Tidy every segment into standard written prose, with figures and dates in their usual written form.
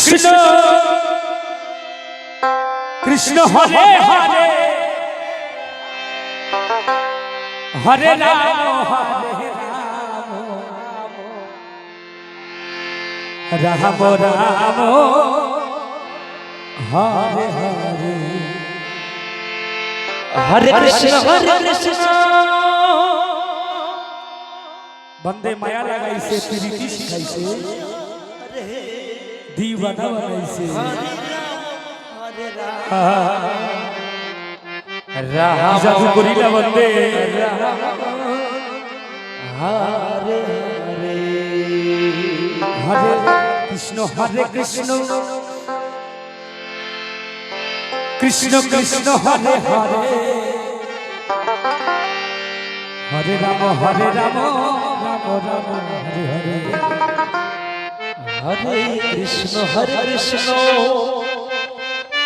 কৃষ্ণ কৃষ্ণ হরে হরে হরে রাম হরে রাম রাম রাম হরে হরে हरे कृष्ण बंदे माया लगाइसे प्रीति सिखाइसे दीवाना बनाइसे राम जादू करिला बंदे हरे हरे हरे कृष्ण कृष्ण कृष्ण हरे हरे हरे राम राम राम हरे हरे हरे कृष्ण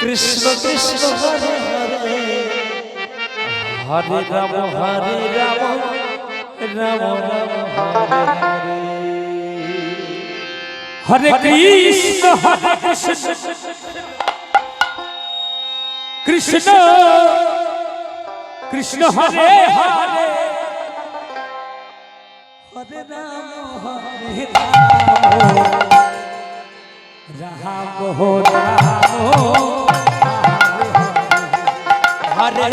कृष्ण कृष्ण हरे हरे हरे राम राम राम हरे हरे हरे कृष्ण कृष्ण कृष्ण हरे हरे हरे राम राम हो राम हरे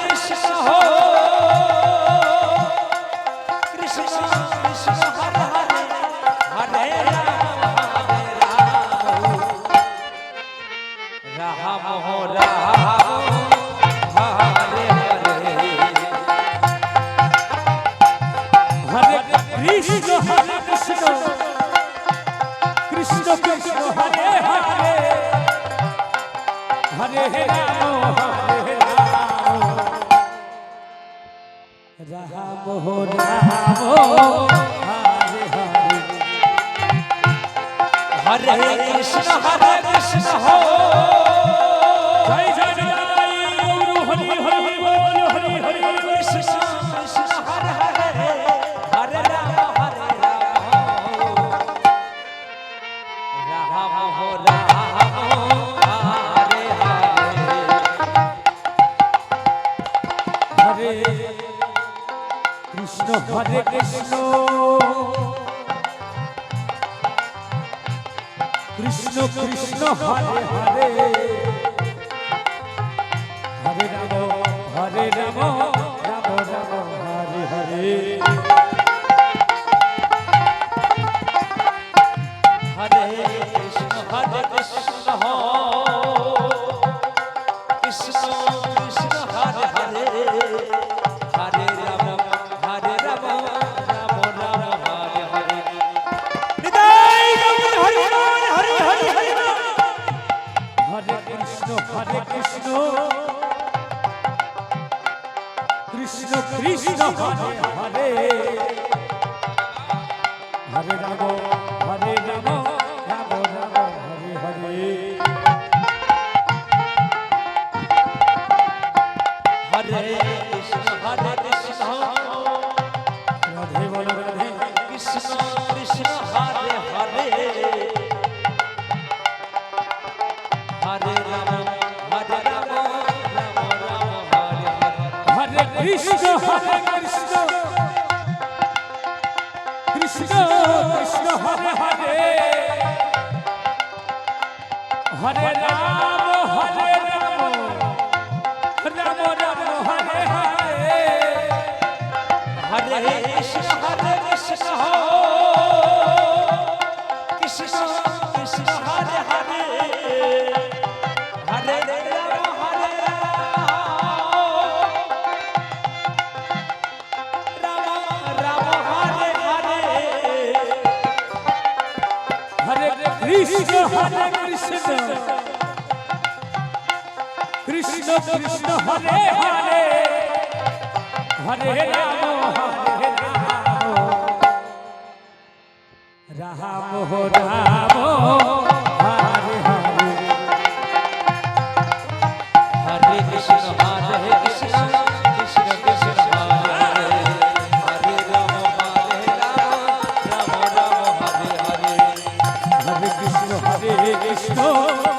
कृष्ण हो कृष्ण कृष्ण हरे हरे राम हो राम हरे हरे हरे कृष्ण कृष्ण कृष्ण हरे हरे हरे राम राम हो राम हरे हरे हरे कृष्ण हो जय जय जय हरि हरि बोल हरि हरि कृष्ण कृष्ण हरे हरे हरे राम राम हो राम हरे हरे हरे कृष्ण हरे कृष्ण कृष्ण कृष्ण हरे हरे हरे राम राम राम हरे हरे हरे कृष्ण हो कृष्ण कृष्ण हरे हरे हरे राम राम राम हरे हरे निताय गौर हरि बोल हरि हरि हरि बोल। हरे कृष्ण कृष्ण कृष्ण हरे हरे हरे राम राम हरे हरे हरे कृष्ण राधे बोलो राधे कृष्ण कृष्ण हरे हरे हरे राम राम हरे हरे हरे कृष्ण कृष्ण कृष्ण हरे हरे हरे राम राम हरे हरे हरे कृष्ण हो कृष्ण कृष्ण हरे हरे हरे राम राम हरे हरे हरे कृष्ण कृष्ण कृष्ण हरे हरे हरे राम राम हो राम हरे हरे हरे कृष्ण कृष्ण कृष्ण कृष्ण हरे हरे हरे राम राम राम हरे हरे हरे कृष्ण হরে কৃষ্ণ